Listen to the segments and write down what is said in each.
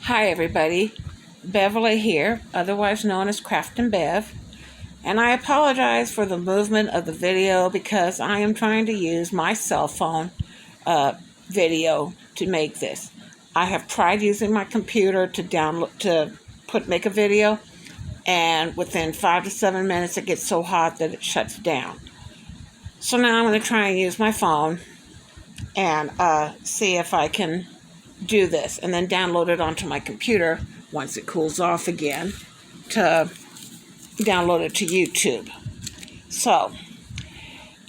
Hi everybody, Beverly here, otherwise known as Craft and Bev, and I apologize for the movement of the video because I am trying to use my cell phone video to make this. I have tried using my computer to make a video, and within 5 to 7 minutes it gets so hot that it shuts down. So now I'm going to try and use my phone and see if I can do this and then download it onto my computer once it cools off again to download it to YouTube. So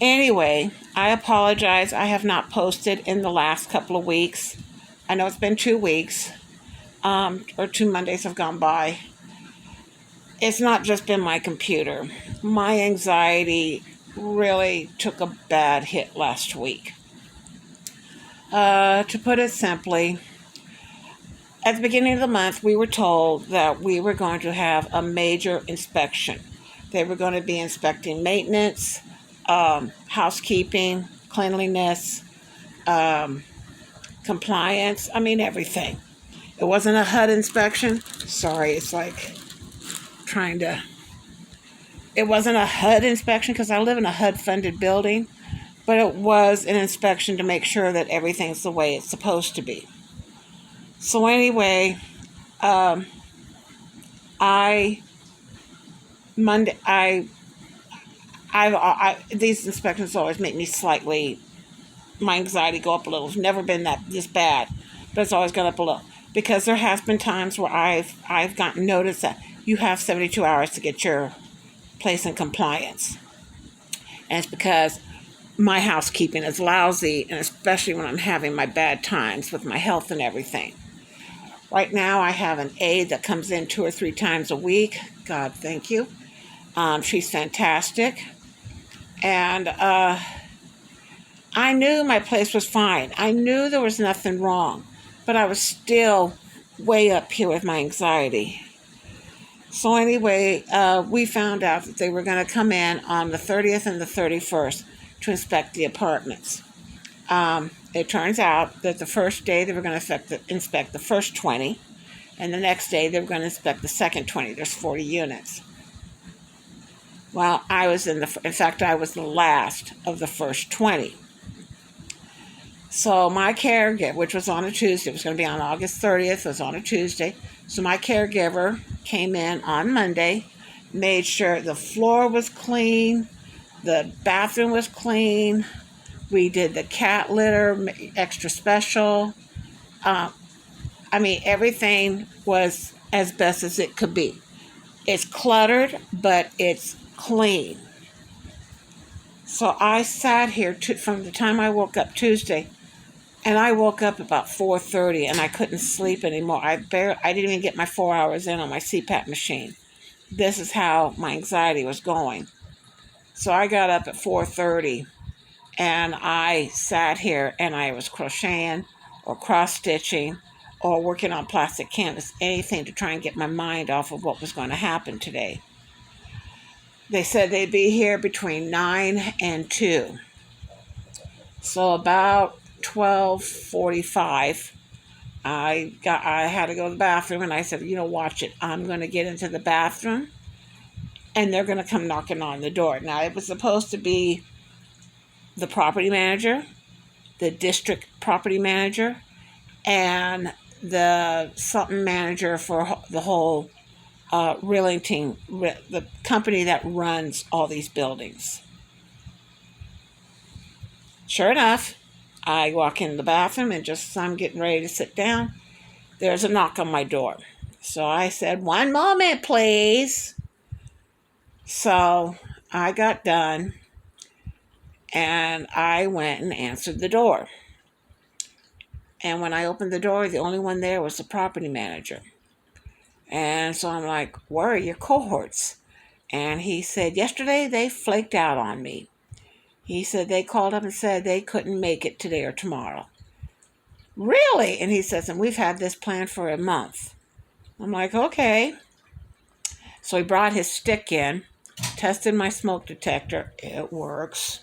anyway, I apologize. I have not posted in the last couple of weeks. I know it's been 2 weeks, or 2 Mondays have gone by. It's not just been my computer. My anxiety really took a bad hit last week. To put it simply, at the beginning of the month, we were told that we were going to have a major inspection. They were going to be inspecting maintenance, housekeeping, cleanliness, compliance. I mean, everything. It wasn't a HUD inspection. Sorry, it's like It wasn't a HUD inspection because I live in a HUD-funded building, but it was an inspection to make sure that everything's the way it's supposed to be. So anyway, these inspections always make me my anxiety go up a little. It's never been this bad, but it's always gone up a little because there has been times where I've gotten notice that you have 72 hours to get your place in compliance, and it's because my housekeeping is lousy, and especially when I'm having my bad times with my health and everything. Right now, I have an aide that comes in 2 or 3 times a week. God, thank you. She's fantastic. And I knew my place was fine. I knew there was nothing wrong. But I was still way up here with my anxiety. So anyway, we found out that they were going to come in on the 30th and the 31st to inspect the apartments. It turns out that the first day they were going to inspect the first 20, and the next day they were going to inspect the second 20. There's 40 units. Well, I was the last of the first 20. So my caregiver, which was on a Tuesday, it was going to be on August 30th, it was on a Tuesday. So my caregiver came in on Monday, made sure the floor was clean, the bathroom was clean. We did the cat litter, extra special. Everything was as best as it could be. It's cluttered, but it's clean. So I sat here from the time I woke up Tuesday, and I woke up about 4:30, and I couldn't sleep anymore. I didn't even get my 4 hours in on my CPAP machine. This is how my anxiety was going. So I got up at 4:30. And I sat here and I was crocheting or cross-stitching or working on plastic canvas, anything to try and get my mind off of what was going to happen today. They said they'd be here between 9 and 2. So about 12:45, I had to go to the bathroom, and I said, watch it. I'm going to get into the bathroom, and they're going to come knocking on the door. Now, it was supposed to be the property manager, the district property manager, and the something manager for the whole realting, the company that runs all these buildings. Sure enough, I walk in the bathroom, and just as I'm getting ready to sit down, there's a knock on my door. So I said, 1 moment, please. So I got done, and I went and answered the door. And when I opened the door, the only one there was the property manager. And so I'm like, where are your cohorts? And he said, yesterday they flaked out on me. He said they called up and said they couldn't make it today or tomorrow. Really? And he says, and we've had this planned for a month. I'm like, okay. So he brought his stick in, tested my smoke detector. It works.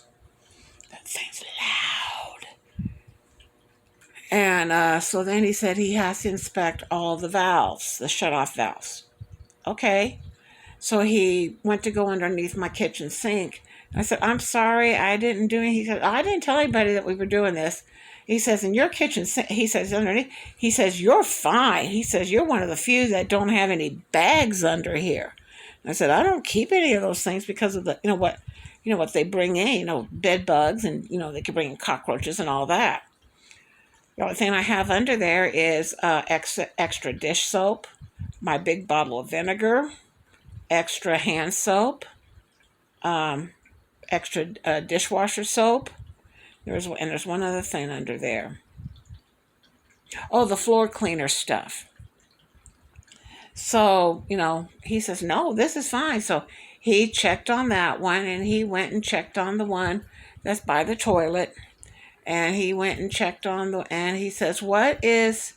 That thing's loud. And so then he said he has to inspect all the valves, the shut-off valves. Okay. So he went to go underneath my kitchen sink. I said, I'm sorry, I didn't do it. He said, I didn't tell anybody that we were doing this. He says, in your kitchen sink, he says, underneath, he says, you're fine. He says, you're one of the few that don't have any bags under here. I said, I don't keep any of those things because of the, what they bring in, bed bugs, and, they can bring in cockroaches and all that. The only thing I have under there is extra dish soap, my big bottle of vinegar, extra hand soap, extra dishwasher soap. There's one other thing under there. Oh, the floor cleaner stuff. So, he says, no, this is fine. So he checked on that one, and he went and checked on the one that's by the toilet. And he went and checked on and he says, what is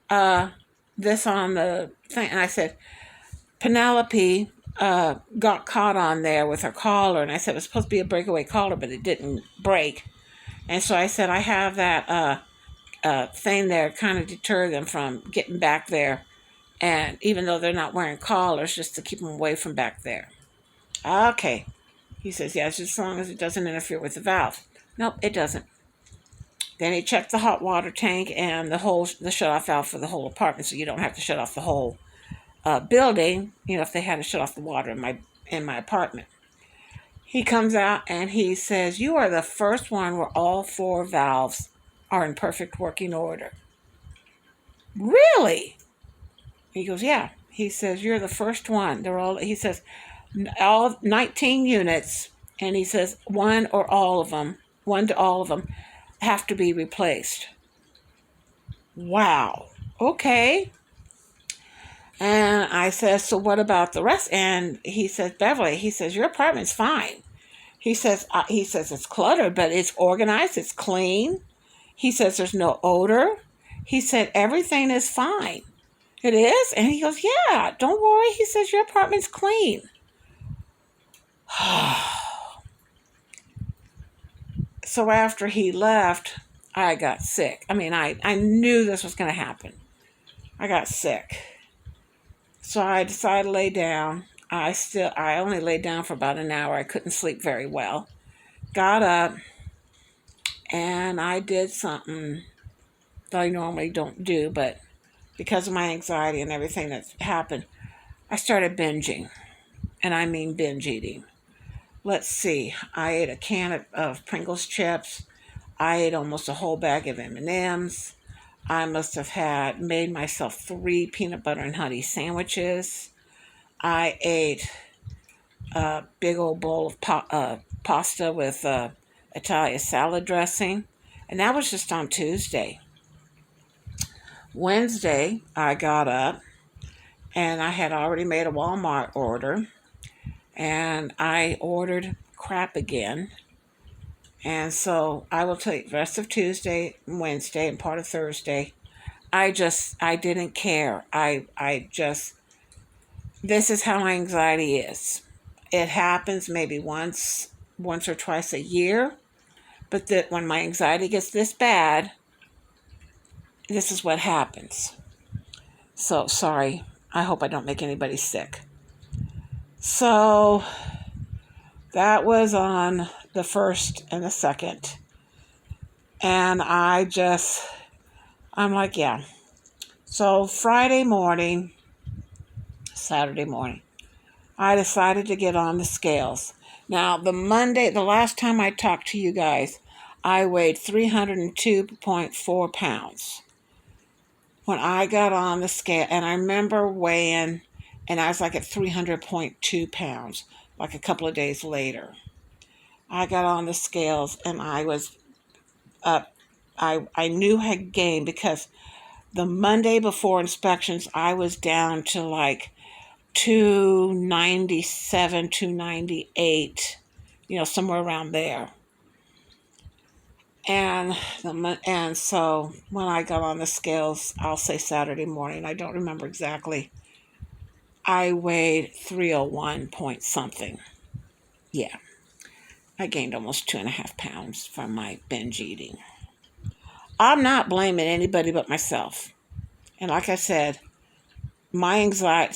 this on the thing? And I said, Penelope got caught on there with her collar. And I said, it was supposed to be a breakaway collar, but it didn't break. And so I said, I have that thing there kind of deter them from getting back there. And even though they're not wearing collars, just to keep them away from back there. Okay. He says, yes, as long as it doesn't interfere with the valve. Nope, it doesn't. Then he checked the hot water tank and the shut-off valve for the whole apartment, so you don't have to shut off the whole building, if they had to shut off the water in my apartment. He comes out and he says, you are the first one where all 4 valves are in perfect working order. Really? He goes, yeah. He says, you're the first one. He says, all 19 units, and he says, one to all of them have to be replaced. Wow. Okay. And I said, so what about the rest? And he says, Beverly, he says, your apartment's fine. He says it's cluttered, but it's organized, it's clean. He says there's no odor. He said everything is fine. It is? And he goes, yeah, don't worry. He says your apartment's clean. So after he left, I got sick. I mean, I knew this was going to happen. I got sick. So I decided to lay down. I only laid down for about an hour. I couldn't sleep very well. Got up, and I did something that I normally don't do, but because of my anxiety and everything that's happened, I started binging. And I mean binge eating. Let's see. I ate a can of Pringles chips. I ate almost a whole bag of M&Ms. I must have made myself 3 peanut butter and honey sandwiches. I ate a big old bowl of pasta with Italian salad dressing. And that was just on Tuesday. Wednesday, I got up and I had already made a Walmart order. And I ordered crap again. And so I will take the rest of Tuesday, Wednesday, and part of Thursday. I didn't care. This is how my anxiety is. It happens maybe once or twice a year. But that when my anxiety gets this bad, this is what happens. So, sorry. I hope I don't make anybody sick. So, that was on the 1st and the 2nd. And I'm like, yeah. So, Saturday morning, I decided to get on the scales. Now, the last time I talked to you guys, I weighed 302.4 pounds. When I got on the scale, and I remember weighing, and I was like at 300.2 pounds, like a couple of days later. I got on the scales, and I was up. I knew I had gained because the Monday before inspections, I was down to like 297, 298, somewhere around there. And so when I got on the scales, I'll say Saturday morning, I don't remember exactly, I weighed 301 point something. Yeah. I gained almost 2.5 pounds from my binge eating. I'm not blaming anybody but myself. And like I said, my anxiety,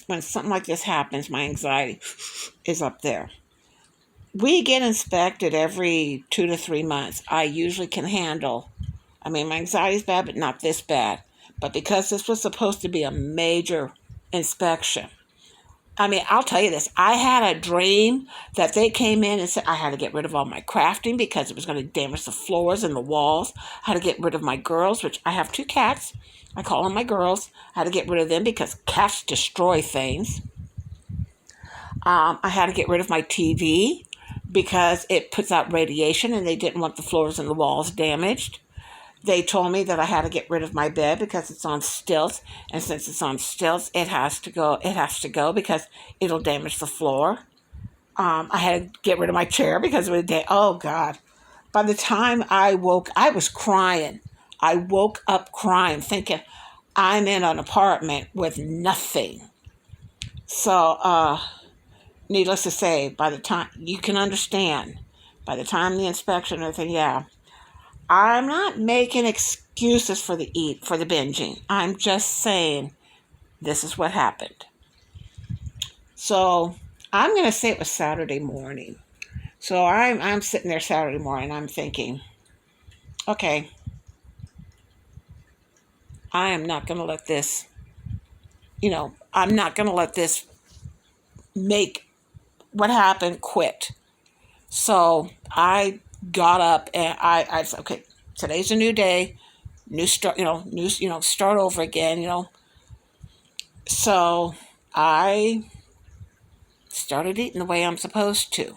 when something like this happens, my anxiety is up there. We get inspected every 2 to 3 months. I usually can handle. I mean, my anxiety is bad, but not this bad. But because this was supposed to be a major inspection, I mean, I'll tell you this. I had a dream that they came in and said I had to get rid of all my crafting because it was going to damage the floors and the walls. I had to get rid of my girls, which I have 2 cats. I call them my girls. I had to get rid of them because cats destroy things. I had to get rid of my TV because it puts out radiation and they didn't want the floors and the walls damaged. They told me that I had to get rid of my bed because it's on stilts, and since it's on stilts, it has to go. It has to go because it'll damage the floor. I had to get rid of my chair because it would. Oh God! By the time I woke, I was crying. I woke up crying, thinking I'm in an apartment with nothing. So, needless to say, by the time you can understand, by the time the inspection, I think, yeah. I'm not making excuses for the binging. I'm just saying this is what happened. So I'm gonna say it was Saturday morning. So I'm sitting there Saturday morning. I'm thinking, okay, I am not gonna let this. I'm not gonna let this make what happened quit. So I got up and I said, okay, today's a new day, new start. Start over again. So I started eating the way I'm supposed to.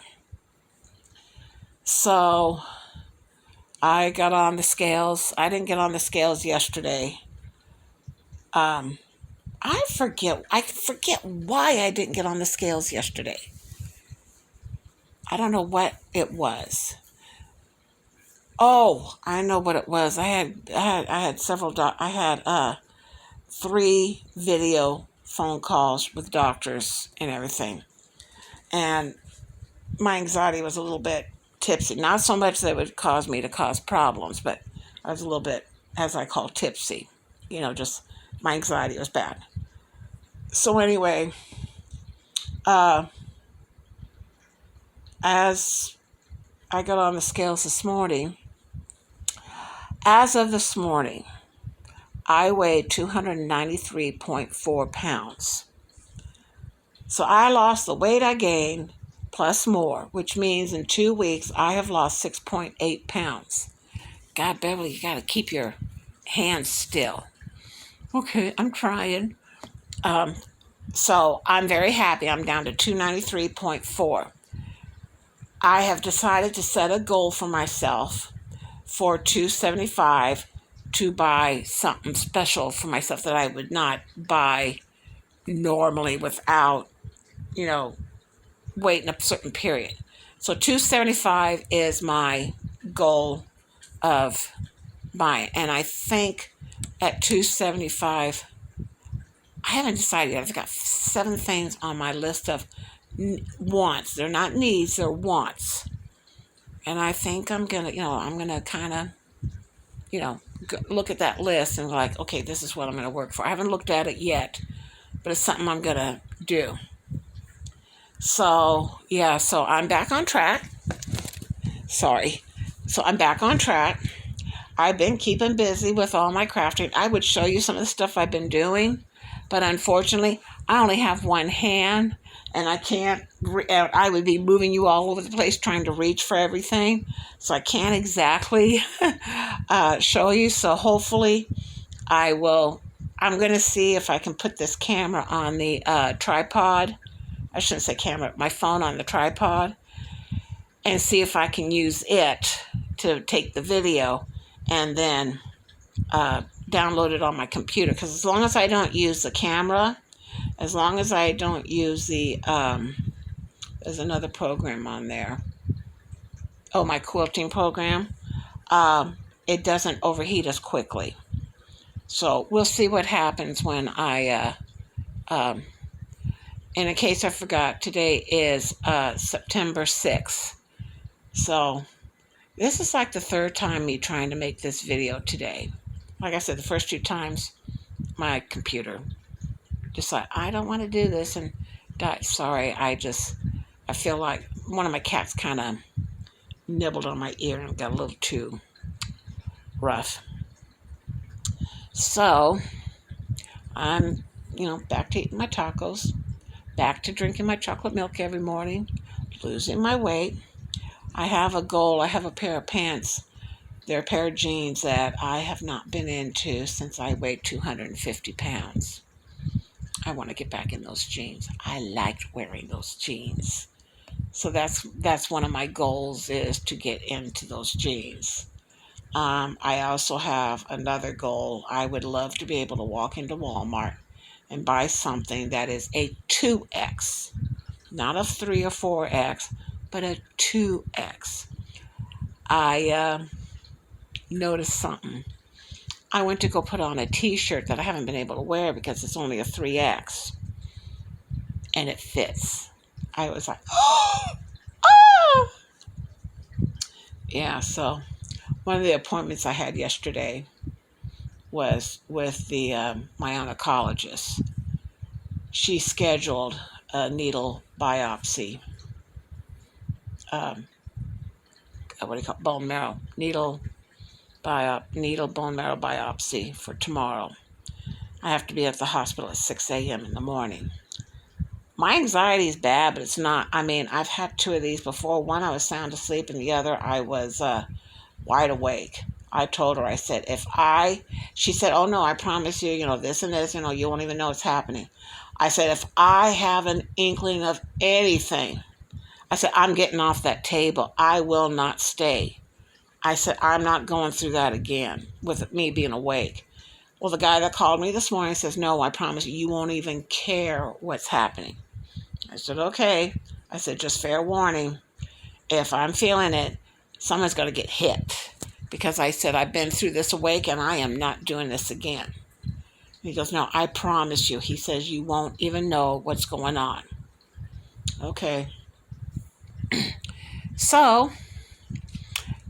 So I got on the scales. I didn't get on the scales yesterday. Um, I forget. I forget why I didn't get on the scales yesterday. I don't know what it was. Oh, I know what it was. I had several. I had 3 video phone calls with doctors and everything, and my anxiety was a little bit tipsy. Not so much that it would cause me to cause problems, but I was a little bit, as I call, tipsy. Just my anxiety was bad. So anyway, uh, as I got on the scales this morning, as of this morning, I weighed 293.4 pounds. So I lost the weight I gained plus more, which means in 2 weeks I have lost 6.8 pounds. God, Beverly, you got to keep your hands still. Okay, I'm trying. So I'm very happy. I'm down to 293.4. I have decided to set a goal for myself for 275 to buy something special for myself that I would not buy normally without, waiting a certain period. So 275 is my goal of buying. And I think at 275, I haven't decided yet. I've got 7 things on my list of wants. They're not needs, they're wants. And I think I'm going to kind of, look at that list and like, okay, this is what I'm going to work for. I haven't looked at it yet, but it's something I'm going to do. So, yeah, so I'm back on track. Sorry. So I'm back on track. I've been keeping busy with all my crafting. I would show you some of the stuff I've been doing, but unfortunately, I only have one hand, and I can't. I would be moving you all over the place trying to reach for everything, so I can't exactly show you. So hopefully, I will. I'm going to see if I can put this camera on the tripod. I shouldn't say camera. My phone on the tripod, and see if I can use it to take the video and then download it on my computer. Because as long as I don't use the camera, as long as I don't use the, there's another program on there. Oh, my quilting program. It doesn't overheat as quickly. So we'll see what happens when I, and in case I forgot, today is September 6th. So This is like the third time me trying to make this video today. Like I said, the first two times, my computer just like, I don't want to do this, and died. Sorry, I feel like one of my cats kind of nibbled on my ear and got a little too rough. So I'm, back to eating my tacos, back to drinking my chocolate milk every morning, losing my weight. I have a goal. I have a pair of pants. They're a pair of jeans that I have not been into since I weighed 250 pounds. I want to get back in those jeans. I liked wearing those jeans. So that's one of my goals, is to get into those jeans. I also have another goal. I would love to be able to walk into Walmart and buy something that is a 2X, not a 3 or 4X, but a 2X. I noticed something. I went to go put on a t-shirt that I haven't been able to wear because it's only a 3X, and it fits. I was like, oh! Yeah, so one of the appointments I had yesterday was with my oncologist. She scheduled a needle biopsy, um, what do you call it? Bone marrow needle bone marrow biopsy for tomorrow. I have to be at the hospital at 6 a.m. in the morning. My anxiety is bad, but it's not. I mean, I've had two of these before. One, I was sound asleep, and the other, I was wide awake. I told her, I said, she said, oh no, I promise you, this and this, you won't even know it's happening. I said, if I have an inkling of anything, I said, I'm getting off that table. I will not stay. I said, I'm not going through that again with me being awake. Well, the guy that called me this morning says, no, I promise you, you won't even care what's happening. I said, okay. I said, just fair warning. If I'm feeling it, someone's going to get hit. Because I said, I've been through this awake and I am not doing this again. He goes, no, I promise you. He says, you won't even know what's going on. Okay. So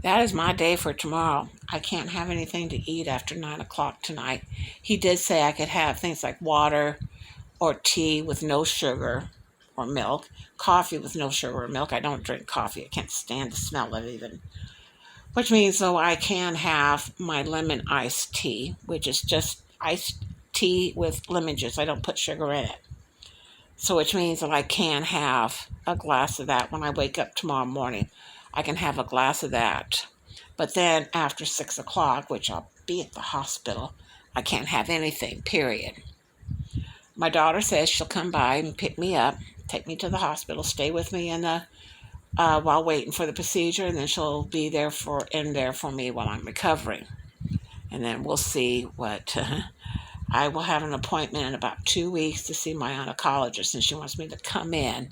that is my day for tomorrow. I can't have anything to eat after 9 o'clock tonight. He did say I could have things like water or tea with no sugar or milk, coffee with no sugar or milk. I don't drink coffee. I can't stand the smell of it even. Which means, though, I can have my lemon iced tea, which is just iced tea with lemon juice. I don't put sugar in it. So which means that I can have a glass of that when I wake up tomorrow morning. I can have a glass of that. But then after 6 o'clock, which I'll be at the hospital, I can't have anything, period. My daughter says she'll come by and pick me up, take me to the hospital, stay with me while waiting for the procedure, and then she'll be in there for me while I'm recovering. And then we'll see what I will have an appointment in about 2 weeks to see my oncologist, and she wants me to come in.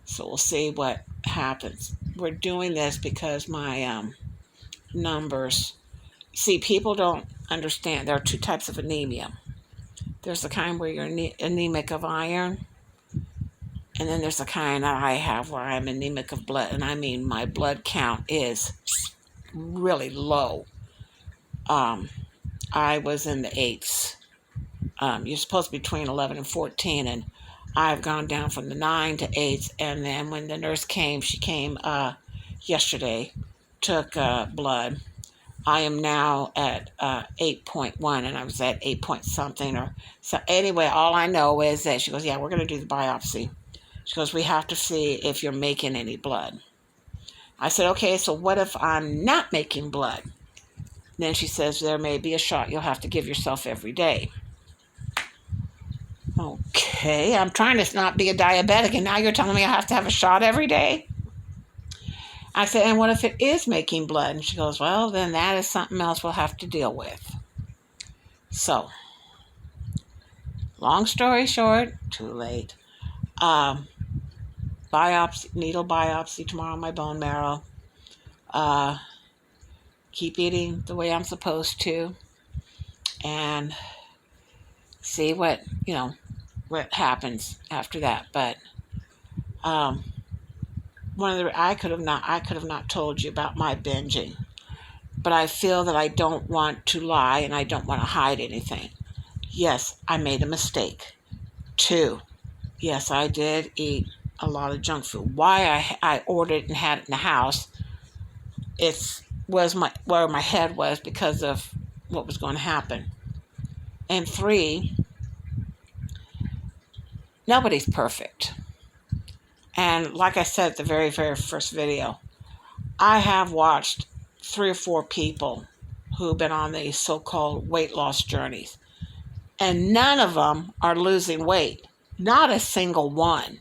So we'll see what happens. We're doing this because my numbers. See, people don't understand. There are two types of anemia. There's the kind where you're anemic of iron, and then there's the kind that I have where I'm anemic of blood. And I mean, my blood count is really low. I was in the 8s. You're supposed to be between 11 and 14, and I've gone down from the 9 to 8s. And then when the nurse came, she came yesterday, took blood. I am now at 8.1, and I was at 8 point something. So anyway, all I know is that she goes, yeah, we're going to do the biopsy. She goes, we have to see if you're making any blood. I said, okay, so what if I'm not making blood? Then she says, there may be a shot you'll have to give yourself every day. Okay, I'm trying to not be a diabetic, and now you're telling me I have to have a shot every day? I said, and what if it is making blood? And she goes, well, then that is something else we'll have to deal with. So, long story short, too late. Needle biopsy tomorrow on my bone marrow. Keep eating the way I'm supposed to, and see what happens after that. But I could have not told you about my binging, but I feel that I don't want to lie and I don't want to hide anything. Yes, I made a mistake. 2, yes, I did eat a lot of junk food. Why I ordered and had it in the house, it was where my head was because of what was going to happen. And 3, nobody's perfect. And like I said at the very, very first video, I have watched 3 or 4 people who've been on these so-called weight loss journeys, and none of them are losing weight. Not a single one.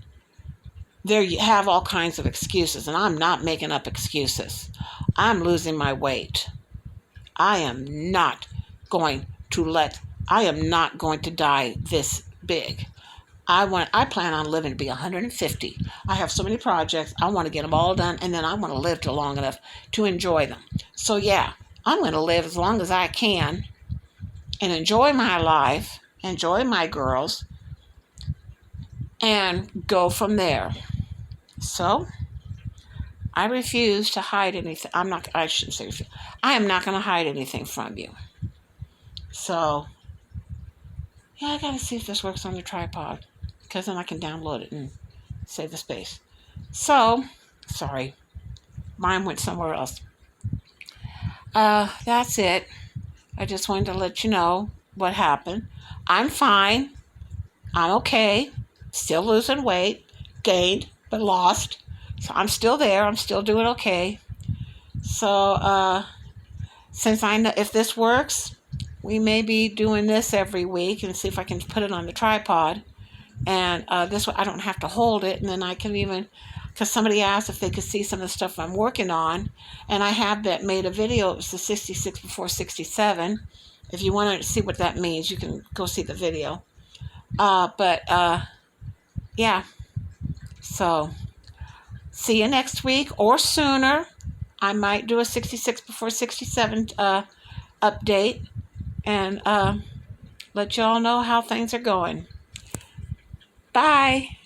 There you have all kinds of excuses, and I'm not making up excuses. I'm losing my weight. I am not going I am not going to die this big. I plan on living to be 150. I have so many projects. I want to get them all done, and then I want to live to long enough to enjoy them. So yeah, I'm going to live as long as I can and enjoy my life, enjoy my girls, and go from there. So I refuse to hide anything. I shouldn't say refuse. I am not going to hide anything from you. So yeah, I got to see if this works on the tripod, because then I can download it and save the space. So, sorry, mine went somewhere else. That's it. I just wanted to let you know what happened. I'm fine. I'm okay. Still losing weight. Gained, but lost. So I'm still there. I'm still doing okay. So, since I know if this works, we may be doing this every week and see if I can put it on the tripod. And this way I don't have to hold it, and then I can even, because somebody asked if they could see some of the stuff I'm working on, and I have made a video. It was the 66 before 67. If you want to see what that means, you can go see the video. Yeah, so see you next week or sooner. I might do a 66 before 67 update and let y'all know how things are going. Bye.